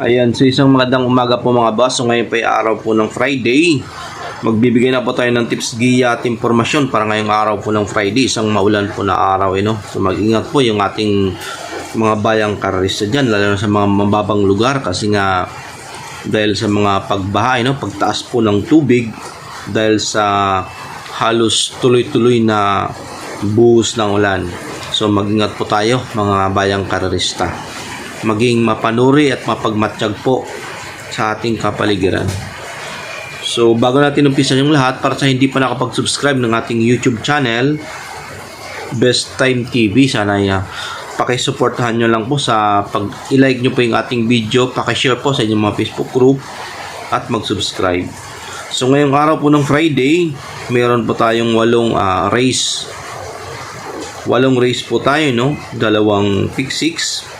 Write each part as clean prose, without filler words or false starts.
Ayan, so isang magandang umaga po mga boss. So ngayon pa ay araw po ng Friday. Magbibigay na po tayo ng tips, giya at impormasyon para ngayong araw po ng Friday. Isang maulan po na araw, no? So mag-ingat po yung ating mga bayang kararista dyan, lalo na sa mga mababang lugar kasi nga dahil sa mga pagbaha, no? Pagtaas po ng tubig dahil sa halos tuloy-tuloy na buhos ng ulan. So mag-ingat po tayo mga bayang kararista. Maging mapanuri at mapagmatsyag po sa ating kapaligiran. So bago natin umpisan yung lahat, para sa hindi pa nakapag-subscribe ng ating YouTube channel Best Time TV, sana pakisuportahan nyo lang po sa pag-like nyo po yung ating video, pakishare po sa inyong mga Facebook group at mag-subscribe. So ngayong araw po ng Friday, mayroon po tayong 8 race. 8 race po tayo, no? 2 pick 6,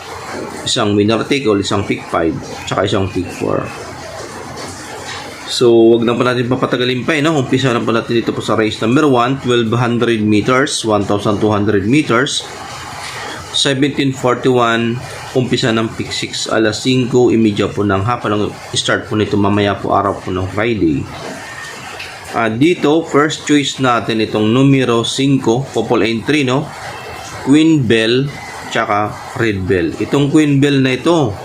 isang winner take all, isang pick 5, tsaka isang pick 4. So, wag na po natin papatagalin pa, no? Umpisa na po natin dito po sa race number 1, 1200 meters, 1200 meters, 1741, umpisa ng pick 6, alas 5, imidya po ng hapon. Start po nito mamaya po araw po ng Friday. Dito, first choice natin itong numero 5, couple entry, no? Queen Bell, tsaka Red Bell. Itong Queen Bell na ito,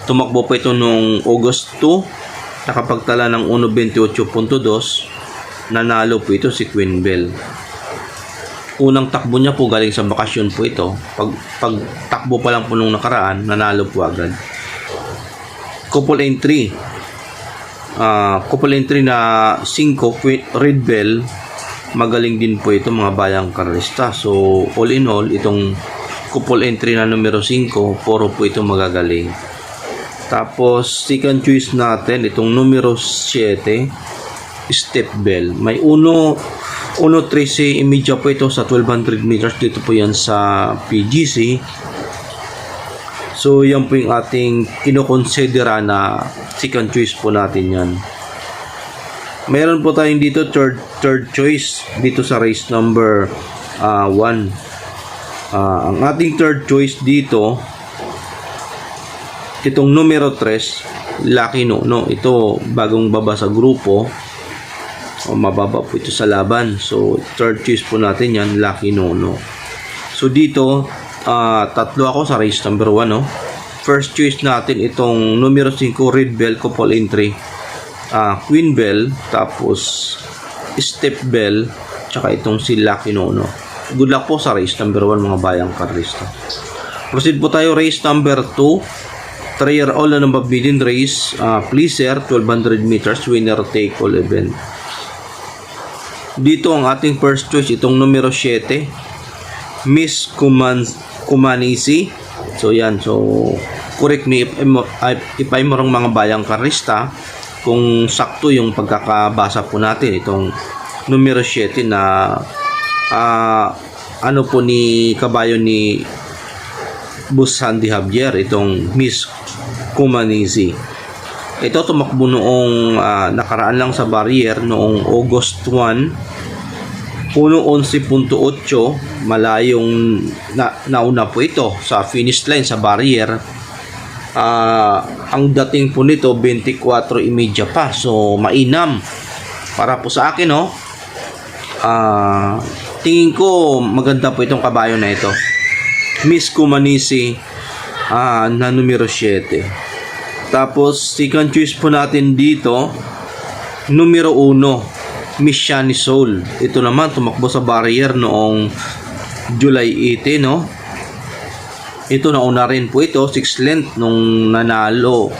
tumakbo po ito noong August 2, nakapagtala ng 1.28.2, nanalo po ito si Queen Bell. Unang takbo niya po galing sa bakasyon po ito. Pag takbo pa lang po nung nakaraan, nanalo po agad. Couple entry. Couple entry na 5, Red Bell, magaling din po ito mga bayang karista. So, all in all, itong couple entry na numero 5, puro po ito magagaling. Tapos, second choice natin, itong numero 7, Step Bell. May 1.13 imidya po ito sa 1200 meters. Dito po yan sa PGC. So, yan po yung ating kinokonsidera na second choice po natin yan. Meron po tayong dito third choice dito sa race number 1. Ang ating third choice dito, itong numero 3, Lucky Nono. Ito, bagong baba sa grupo. Mababa po ito sa laban. So, third choice po natin yan, Lucky Nono. So, dito, tatlo ako sa race number 1, no? First choice natin, itong numero 5, Red Bell, couple entry. Queen Bell, tapos Step Bell, tsaka itong si Lucky Nono. Good luck po sa race number 1 mga bayang karista. Proceed po tayo race number 2. 3-year-old na mabidin race. Pleaser, 1200 meters, winner take all event. Dito ang ating first choice, itong numero 7, Miss Kumanisi. So yan, so correct me if I'm wrong mga bayang karista, kung sakto yung pagkakabasa po natin itong numero 7 na ano po ni kabayo ni Boss Sandy Javier, itong Miss Kumanisi. Ito tumakbo noong nakaraan lang sa barrier noong August 1, 1.11.8, malayong nauna po ito sa finish line sa barrier. Ang dating po nito 24:30 pa, so mainam para po sa akin, no? Tingin ko maganda po itong kabayo na ito, Miss Kumanisi, na numero 7. Tapos second choice po natin dito, numero 1, Miss Shani Soul. Ito naman tumakbo sa barrier noong July 18, no? Ito nauna rin po ito, 6 length nung nanalo,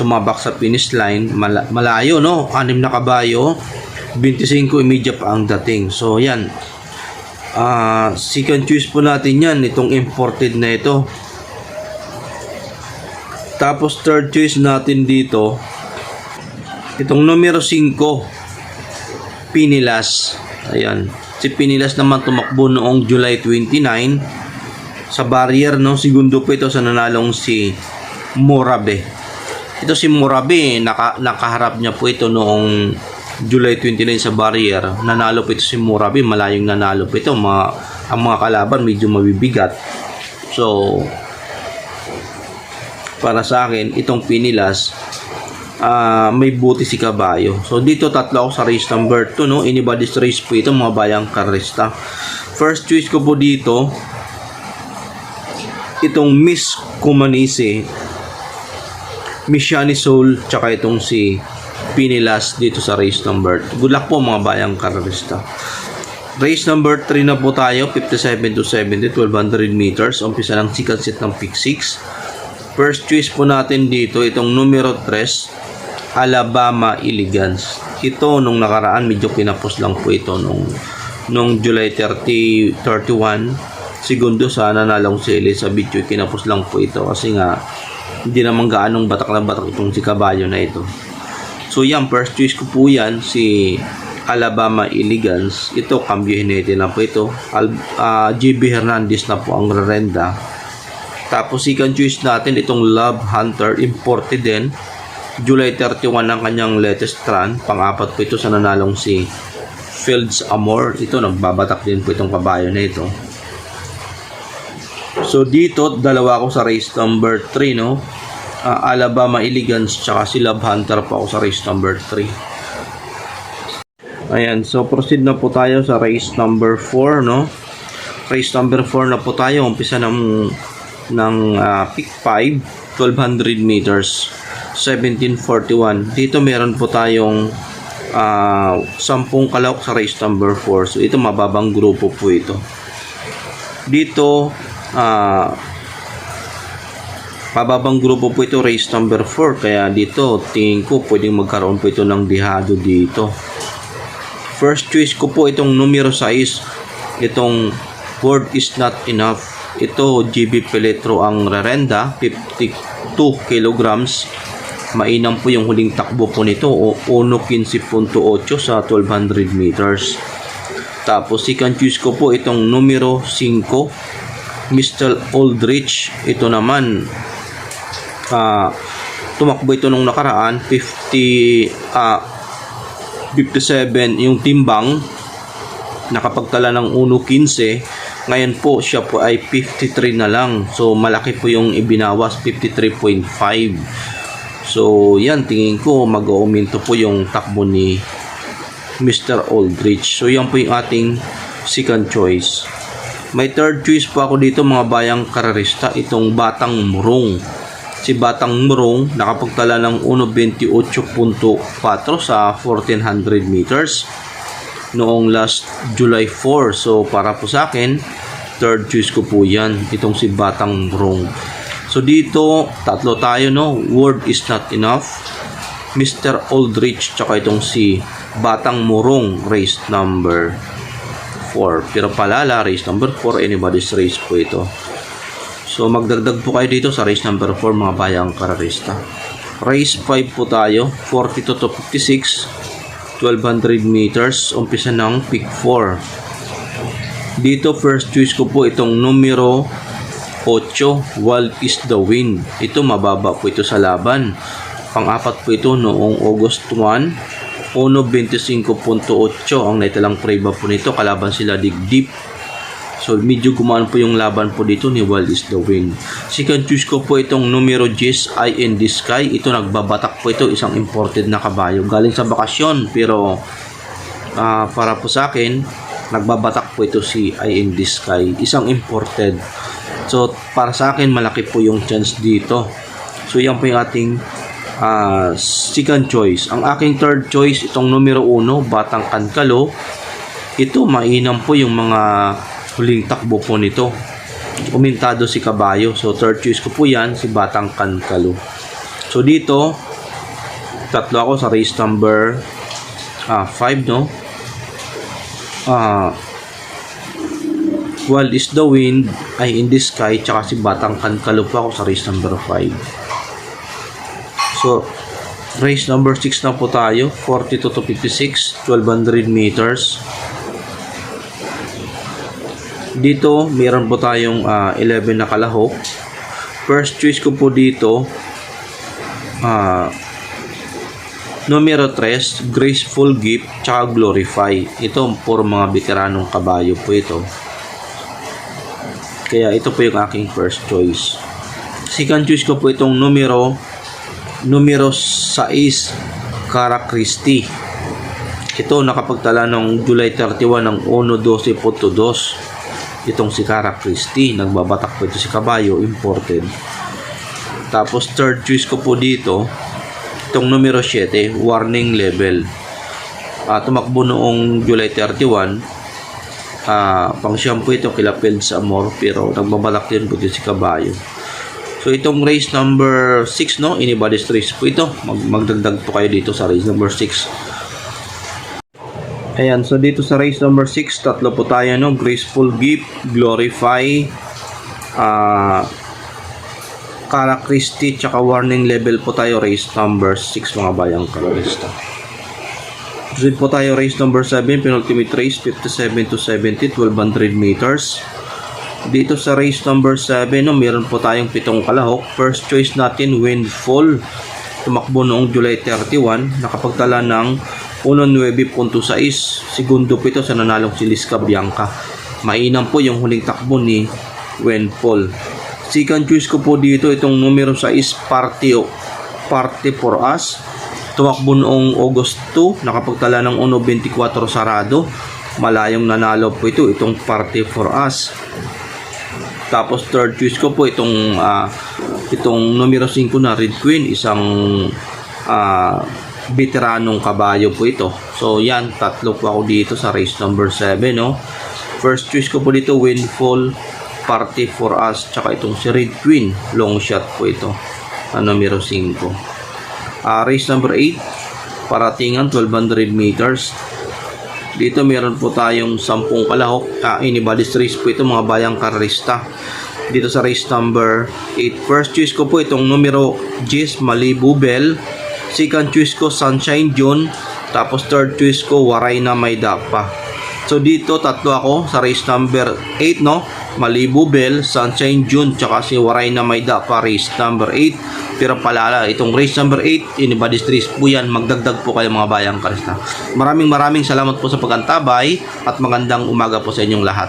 tumabak sa finish line. Malayo, no? 6 na kabayo, 25 imidya pa ang dating. So yan, second choice po natin yan, itong imported na ito. Tapos third choice natin dito, itong numero 5, Pinilas. Ayan, si Pinilas naman tumakbo noong July 29 sa barrier, no? Segundo po ito sa nanalong si Morabe. Ito si Morabe, nakaharap niya po ito noong July 29 sa barrier. Nanalo po ito si Morabe, malayong nanalo po ito. Ang mga kalaban medyo mabibigat. So para sa akin, itong Pinilas, may buti si kabayo. So dito tatlo ako sa race number 2, no? Anybody's race po ito, mga bayang karista. First choice ko po dito, itong Miss Kumanisi, Miss Shani Soul, tsaka itong si Pinilas dito sa race number 2. Good luck po mga bayang karista. Race number 3 na po tayo, 57 to 70, 1200 meters. Umpisa ng second set ng pick 6. First choice po natin dito, itong numero 3, Alabama Elegance. Ito, nung nakaraan, medyo kinapos lang po ito nung July 31, segundo sa nanalong si Elizabeth Choi. Kinapos lang po ito kasi nga, hindi naman gaanong batak na batak itong si kabayo na ito. So yan, first choice ko po yan, si Alabama Elegance. Ito, cambio hinete na po ito. JB Hernandez na po ang rerenda. Tapos second choice natin, itong Love Hunter, imported din. July 31 ang kanyang latest run. Pang-apat po ito sa nanalong si Fields Amor. Ito, nagbabatak din po itong kabayo na ito. So dito, dalawa ako sa race number 3, no? Alabama Elegance, tsaka si Love Hunter po ako sa race number 3. Ayan, so proceed na po tayo sa race number 4, no? Race number 4 na po tayo. Umpisa ng pick 5, 1200 meters, 1741. Dito meron po tayong 10 kalawak sa race number 4. So ito, mababang grupo po ito. Dito, mababang grupo po ito, race number 4. Kaya dito, tingin ko pwedeng magkaroon po ito ng dihado dito. First choice ko po itong numero 6, itong Word is Not Enough. Ito, GB Peletro ang rerenda, 52 kilograms. Mainam po yung huling takbo po nito, o 1.15.8 sa 1200 meters. Tapos second choice ko po itong numero 5, Mr. Aldrich. Ito naman, tumakbo ito nung nakaraan, 57 yung timbang, nakapagtala ng 1.15. Ngayon po siya po ay 53 na lang, so malaki po yung ibinawas, 53.5. So yan, tingin ko mag-uuminto po yung takbo ni Mr. Aldrich. So yan po yung ating second choice. May third choice po ako dito mga bayang karerista, itong Batang Murong. Si Batang Murong nakapagtala ng 1.28.4 sa 1400 meters noong last July 4. So para po sa akin, third choice ko po yan, itong si Batang Murong. So dito, tatlo tayo, no? Word is Not Enough, Mr. Aldrich, tsaka itong si Batang Murong, race number 4. Pero palala, race number 4, anybody's race po ito. So magdagdag po kayo dito sa race number 4 mga bayang karerista. Race 5 po tayo, 42 to 56, 1200 meters, umpisa ng pick 4. Dito first choice ko po itong numero 8, Wild is the Wind. Ito, mababa po ito sa laban. Pang-apat po ito noong August 1, 1.25.8 ang naitalang preba po nito, kalaban sila Digdip. So medyo gumaan po yung laban po dito ni Wild is the Wind. Second choice ko po itong numero 10, Eye in the Sky. Ito, nagbabatak po ito, isang imported na kabayo galing sa bakasyon, pero para po sa akin, nagbabatak po ito si Eye in the Sky, isang imported. So para sa akin, malaki po yung chance dito. So yan po yung ating second choice. Ang aking third choice, itong numero 1, Batang Kankalo. Ito, mainam po yung mga huling takbo po nito. Umintado si kabayo. So third choice ko po yan, si Batang Kankalo. So dito, tatlo ako sa race number 5, no? Wild is the Wind, Eye in the Sky, tsaka si Batang Kankalo po ako sa race number 5. So race number 6 na po tayo, 42 to 56, 1200 meters. Dito, meron po tayong 11 na kalahok. First choice ko po dito, numero 3, Graceful Gift, tsaka Glorify. Ito, puro mga veteranong kabayo po ito. Kaya ito po yung aking first choice. Second choice ko po itong numero 6, Cara Christi. Ito nakapagtala ng July 31 ng 1.12.2. Itong si Cara Christi, nagbabatak po ito si kabayo, imported. Tapos third choice ko po dito, itong numero 7, Warning Level. Tumakbo noong July 31. Pang shampoo ito kila Fields Amor, pero nagbabalak din po ito si kabayo. So itong race number 6, no, anybody's race po ito. Magdagdag po kayo dito sa race number 6. Ayan, so dito sa race number 6, tatlo po tayo, no, Graceful Gift, Glorify, Cara Christi, tsaka Warning Level po tayo, race number 6 mga bayang kalorista. Susunod po tayo race number 7, penultimate race, 57 to 70, 1200 meters. Dito sa race number 7, no, meron po tayong 7 kalahok. First choice natin, Windfall. Tumakbo noong July 31. Nakapagtala ng 19.6. Segundo po ito sa nanalong si Liska Bianca. Mainam po yung huling takbo ni Windfall. Second choice ko po dito, itong numero 6, Party for Us. Tumakbo noong August 2. Nakapagtala ng 1.24 sarado. Malayong nanalo po ito, itong Party for Us. Tapos third choice ko po itong numero 5 na Red Queen, isang veteranong kabayo po ito. So yan, tatlo po ako dito sa race number 7, no. First choice ko po dito, Windfall, Party for Us, tsaka itong si Red Queen, long shot po ito, numero 5. Race number 8, Paratingan, 1200 meters. Dito meron po tayong 10 kalahok. Anybody's race po ito mga bayang karista. Dito sa race number 8, first choice ko po itong numero 10, Malibu Bell. Second choice ko, Sunshine June. Tapos third choice ko, Waray na May Dapa. So dito tatlo ako sa race number 8, no, Malibu Bell, Sunshine June, tsaka si Waray na May Dapa, race number 8. Pero palala, itong race number 8, anybody's race po yan. Magdagdag po kayo mga bayang karista. Maraming salamat po sa pagantabay at magandang umaga po sa inyong lahat.